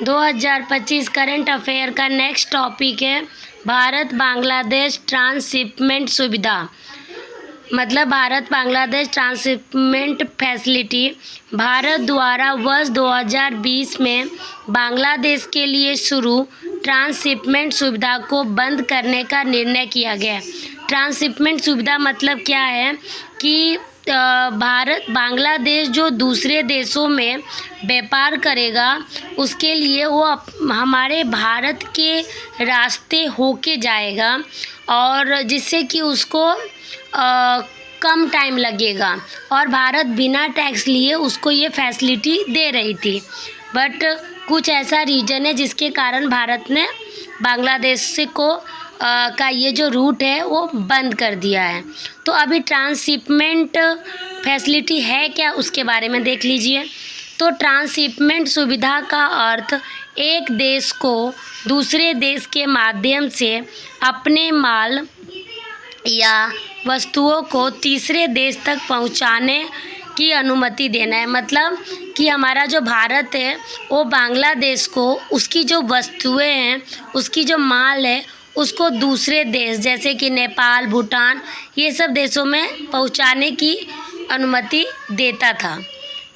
2025 current affair का next topic है Bharat Bangladesh transshipment सुविधा। मतलब भारत बांग्लादेश ट्रांसशिपमेंट फैसिलिटी भारत द्वारा वर्ष 2020 में बांग्लादेश के लिए शुरू ट्रांसशिपमेंट सुविधा को बंद करने का निर्णय किया गया। ट्रांसशिपमेंट सुविधा मतलब क्या है कि भारत बांग्लादेश जो दूसरे देशों में व्यापार करेगा उसके लिए वो हमारे भारत के रास्ते होके जाएगा और जिससे कि उसको कम टाइम लगेगा और भारत बिना टैक्स लिए उसको ये फैसिलिटी दे रही थी। बट कुछ ऐसा रीजन है जिसके कारण भारत ने बांग्लादेश से का ये जो रूट है वो बंद कर दिया है। तो अभी ट्रांसशिपमेंट फैसिलिटी है क्या उसके बारे में देख लीजिए। तो ट्रांसशिपमेंट सुविधा का अर्थ एक देश को दूसरे देश के माध्यम से अपने माल या वस्तुओं को तीसरे देश तक पहुंचाने की अनुमति देना है। मतलब कि हमारा जो भारत है वो बांग्लादेश को उसकी जो वस्तुएं हैं उसकी जो माल है उसको दूसरे देश जैसे कि नेपाल, भूटान ये सब देशों में पहुंचाने की अनुमति देता था।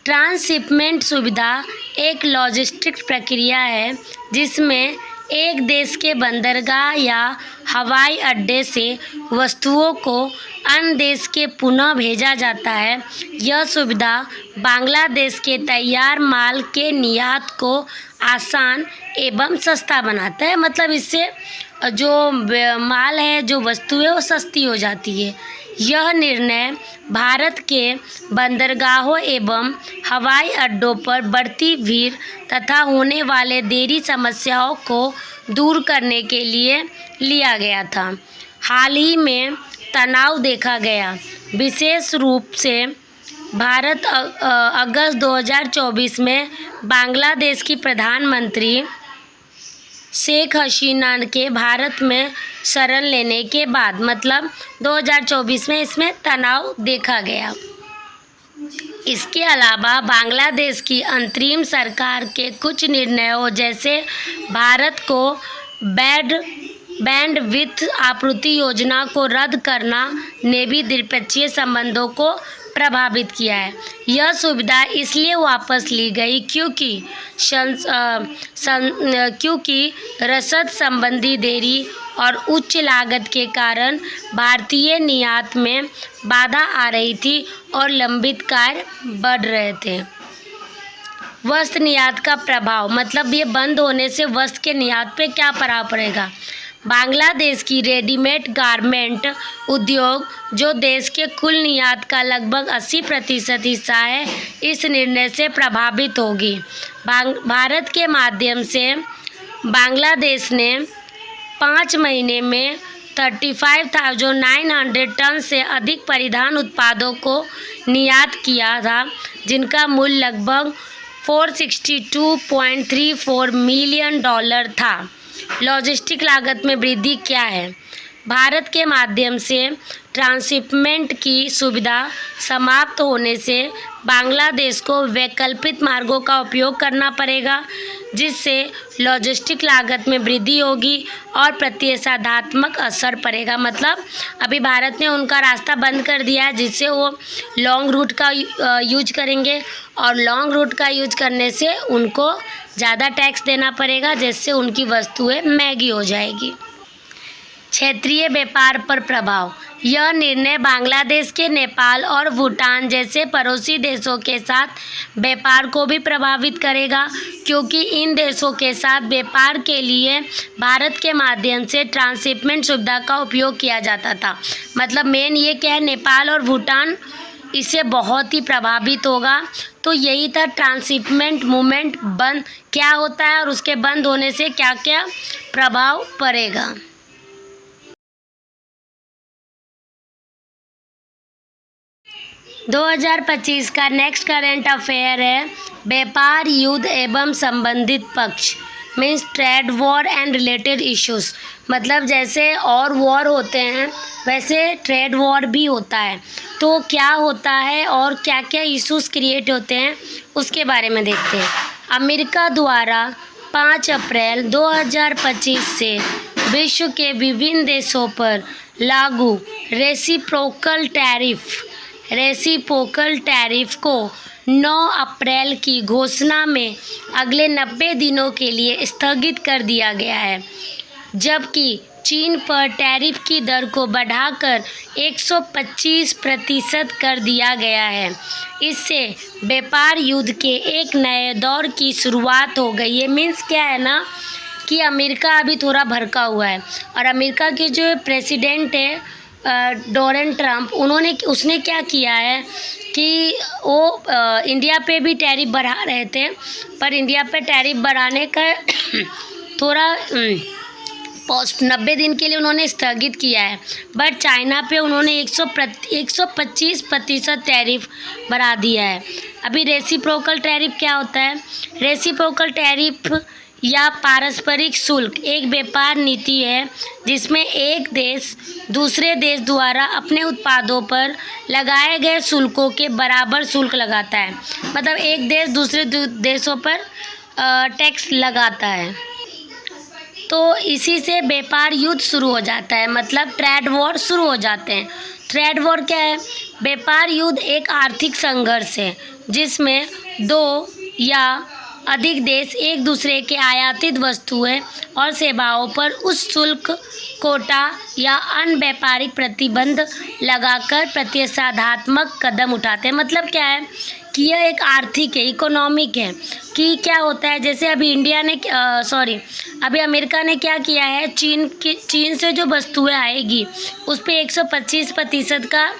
ट्रांसशिपमेंट सुविधा एक लॉजिस्टिक प्रक्रिया है जिसमें एक देश के बंदरगाह या हवाई अड्डे से वस्तुओं को अन्य देश के पुनः भेजा जाता है। यह सुविधा बांग्लादेश के तैयार माल के निर्यात को आसान एवं सस्ता बनाता है। मतलब इससे जो माल है जो वस्तु है वो सस्ती हो जाती है। यह निर्णय भारत के बंदरगाहों एवं हवाई अड्डों पर बढ़ती भीड़ तथा होने वाले देरी समस्याओं को दूर करने के लिए लिया गया था। हाल ही में तनाव देखा गया, विशेष रूप से भारत अगस्त 2024 में बांग्लादेश की प्रधानमंत्री शेख हसीना के भारत में शरण लेने के बाद मतलब 2024 में इसमें तनाव देखा गया। इसके अलावा बांग्लादेश की अंतरिम सरकार के कुछ निर्णयों जैसे भारत को बैंडविड्थ आपूर्ति योजना को रद्द करना ने भी द्विपक्षीय संबंधों को प्रभावित किया है। यह सुविधा इसलिए वापस ली गई क्योंकि रसद संबंधी देरी और उच्च लागत के कारण भारतीय निर्यात में बाधा आ रही थी और लंबित कार्य बढ़ रहे थे। वस्त्र निर्यात का प्रभाव मतलब ये बंद होने से वस्त्र के निर्यात पे क्या प्रभाव पड़ेगा। बांग्लादेश की रेडीमेड गारमेंट उद्योग जो देश के कुल निर्यात का लगभग 80% हिस्सा है इस निर्णय से प्रभावित होगी। भारत के माध्यम से बांग्लादेश ने 5 महीने में 35,900 टन से अधिक परिधान उत्पादों को निर्यात किया था जिनका मूल्य लगभग $462.34 मिलियन था। लॉजिस्टिक लागत में वृद्धि क्या है। भारत के माध्यम से ट्रांसशिपमेंट की सुविधा समाप्त होने से बांग्लादेश को वैकल्पिक मार्गों का उपयोग करना पड़ेगा जिससे लॉजिस्टिक लागत में वृद्धि होगी और प्रतिस्पर्धात्मक असर पड़ेगा। मतलब अभी भारत ने उनका रास्ता बंद कर दिया है जिससे वो लॉन्ग रूट का यूज करेंगे और लॉन्ग रूट का यूज करने से उनको ज़्यादा टैक्स देना पड़ेगा जिससे उनकी वस्तुएं महंगी हो जाएगी। क्षेत्रीय व्यापार पर प्रभाव। यह निर्णय बांग्लादेश के नेपाल और भूटान जैसे पड़ोसी देशों के साथ व्यापार को भी प्रभावित करेगा क्योंकि इन देशों के साथ व्यापार के लिए भारत के माध्यम से ट्रांसशिपमेंट सुविधा का उपयोग किया जाता था। मतलब मेन ये क्या है, नेपाल और भूटान इससे बहुत ही प्रभावित होगा। तो यही था ट्रांसशिपमेंट मूवमेंट बंद क्या होता है और उसके बंद होने से क्या क्या प्रभाव पड़ेगा। दो 2025 का नेक्स्ट करंट अफेयर है व्यापार युद्ध एवं संबंधित पक्ष means trade war and related issues. मतलब जैसे और वॉर होते हैं वैसे ट्रेड वॉर भी होता है। तो क्या होता है और क्या क्या इश्यूज क्रिएट होते हैं उसके बारे में देखते हैं। अमेरिका द्वारा 5 अप्रैल 2025 से विश्व के विभिन्न देशों पर लागू रेसिप्रोकल टैरिफ को 9 अप्रैल की घोषणा में अगले 90 दिनों के लिए स्थगित कर दिया गया है, जबकि चीन पर टैरिफ की दर को बढ़ाकर 125% कर दिया गया है। इससे व्यापार युद्ध के एक नए दौर की शुरुआत हो गई है। मीन्स क्या है ना कि अमेरिका अभी थोड़ा भड़का हुआ है, और अमेरिका के जो प्रेसिडेंट है डोनाल्ड ट्रंप, उसने क्या किया है कि वो इंडिया पे भी टैरिफ बढ़ा रहे थे, पर इंडिया पे टैरिफ बढ़ाने का थोड़ा 90 दिन के लिए उन्होंने स्थगित किया है, बट चाइना पे उन्होंने 125% टैरिफ बढ़ा दिया है। अभी रेसिप्रोकल टैरिफ क्या होता है? रेसिप्रोकल टैरिफ या पारस्परिक शुल्क एक व्यापार नीति है जिसमें एक देश दूसरे देश द्वारा अपने उत्पादों पर लगाए गए शुल्कों के बराबर शुल्क लगाता है। मतलब एक देश दूसरे देशों पर टैक्स लगाता है, तो इसी से व्यापार युद्ध शुरू हो जाता है, मतलब ट्रेड वॉर शुरू हो जाते हैं। ट्रेड वॉर क्या है? व्यापार युद्ध एक आर्थिक संघर्ष है जिसमें 2 या अधिक देश एक दूसरे के आयातित वस्तुएं और सेवाओं पर उस शुल्क, कोटा या अन्य व्यापारिक प्रतिबंध लगाकर प्रतिषेधात्मक कदम उठाते हैं। मतलब क्या है कि यह एक आर्थिक है, इकोनॉमिक है कि क्या होता है, जैसे अभी अभी अमेरिका ने क्या किया है, चीन से जो वस्तुएं आएगी उस पे 125% का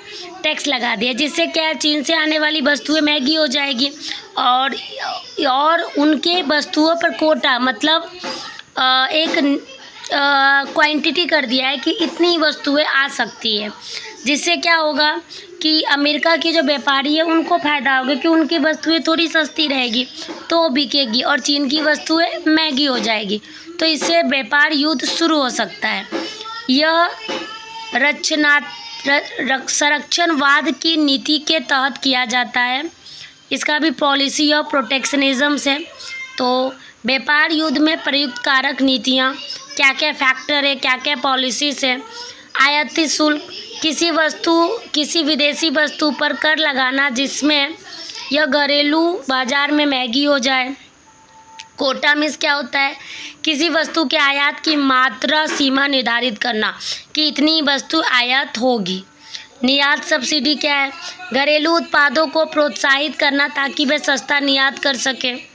टैक्स लगा दिया, जिससे क्या है चीन से आने वाली वस्तुएं महंगी हो जाएगी, और उनके वस्तुओं पर कोटा मतलब एक क्वांटिटी कर दिया है कि इतनी वस्तुएं आ सकती है, जिससे क्या होगा कि अमेरिका के जो व्यापारी है उनको फ़ायदा होगा कि उनकी वस्तुएं थोड़ी सस्ती रहेगी तो वो बिकेगी, और चीन की वस्तुएं महंगी हो जाएगी, तो इससे व्यापार युद्ध शुरू हो सकता है। यह संरक्षणवाद की नीति के तहत किया जाता है। इसका भी पॉलिसी ऑफ प्रोटेक्शनिज्म से। तो व्यापार युद्ध में प्रयुक्त कारक नीतियाँ क्या क्या फैक्टर है, क्या क्या पॉलिसीज है? आयातित शुल्क, किसी विदेशी वस्तु पर कर लगाना जिसमें यह घरेलू बाजार में महंगी हो जाए। कोटा मीन्स क्या होता है? किसी वस्तु के आयात की मात्रा सीमा निर्धारित करना कि इतनी वस्तु आयात होगी। निर्यात सब्सिडी क्या है? घरेलू उत्पादों को प्रोत्साहित करना ताकि वे सस्ता निर्यात कर सके।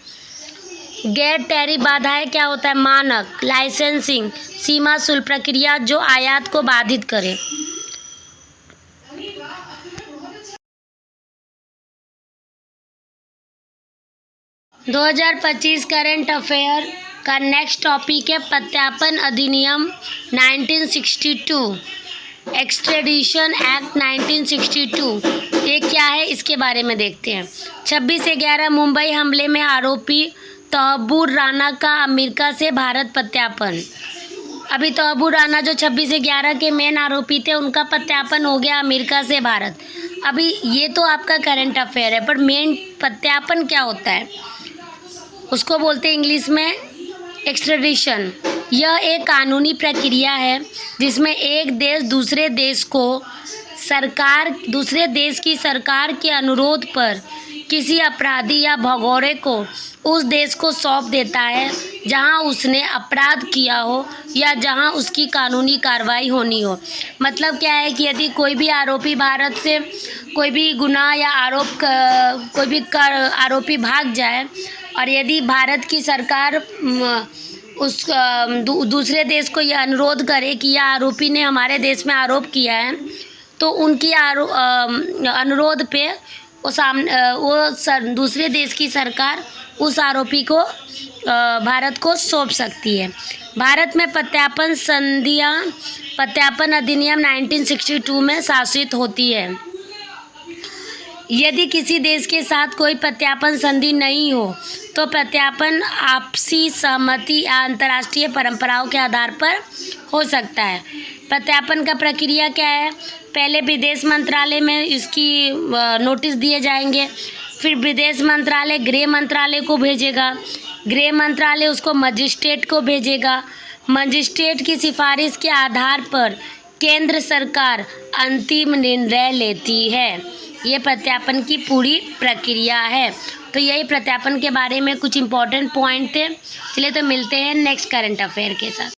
गैर टैरिफ बाधाएं क्या होता है? मानक, लाइसेंसिंग, सीमा शुल्क प्रक्रिया जो आयात को बाधित करे। दो 2025 करंट अफेयर का नेक्स्ट टॉपिक है प्रत्यार्पण अधिनियम 1962, एक्सट्रेडिशन एक्ट 1962। ये क्या है इसके बारे में देखते हैं। 26/11 मुंबई हमले में आरोपी तहब्बुर राना का अमेरिका से भारत प्रत्यार्पण। अभी तहब्बुर राना जो 26/11 के मेन आरोपी थे उनका प्रत्यार्पण हो गया अमेरिका से भारत। अभी ये तो आपका करंट अफेयर है, पर मेन प्रत्यार्पण क्या होता है उसको बोलते हैं इंग्लिश में एक्सट्रेडिशन। यह एक कानूनी प्रक्रिया है जिसमें एक देश दूसरे देश की सरकार के अनुरोध पर किसी अपराधी या भगोड़े को उस देश को सौंप देता है जहां उसने अपराध किया हो या जहां उसकी कानूनी कार्रवाई होनी हो। मतलब क्या है कि यदि कोई भी आरोपी भारत से कोई भी गुनाह या आरोपी भाग जाए, और यदि भारत की सरकार उस दूसरे देश को यह अनुरोध करे कि यह आरोपी ने हमारे देश में आरोप किया है, तो उनकी अनुरोध पे दूसरे देश की सरकार उस आरोपी को भारत को सौंप सकती है। भारत में प्रत्यार्पण अधिनियम 1962 में शासित होती है। यदि किसी देश के साथ कोई प्रत्यार्पण संधि नहीं हो तो प्रत्यार्पण आपसी सहमति या अंतर्राष्ट्रीय परंपराओं के आधार पर हो सकता है। प्रत्यार्पण का प्रक्रिया क्या है? पहले विदेश मंत्रालय में इसकी नोटिस दिए जाएंगे, फिर विदेश मंत्रालय गृह मंत्रालय को भेजेगा, गृह मंत्रालय उसको मजिस्ट्रेट को भेजेगा। मजिस्ट्रेट की सिफारिश के आधार पर केंद्र सरकार अंतिम निर्णय लेती है। ये प्रत्यापन की पूरी प्रक्रिया है। तो यही प्रत्यापन के बारे में कुछ इम्पोर्टेंट पॉइंट थे। चलिए तो मिलते हैं नेक्स्ट करंट अफेयर के साथ।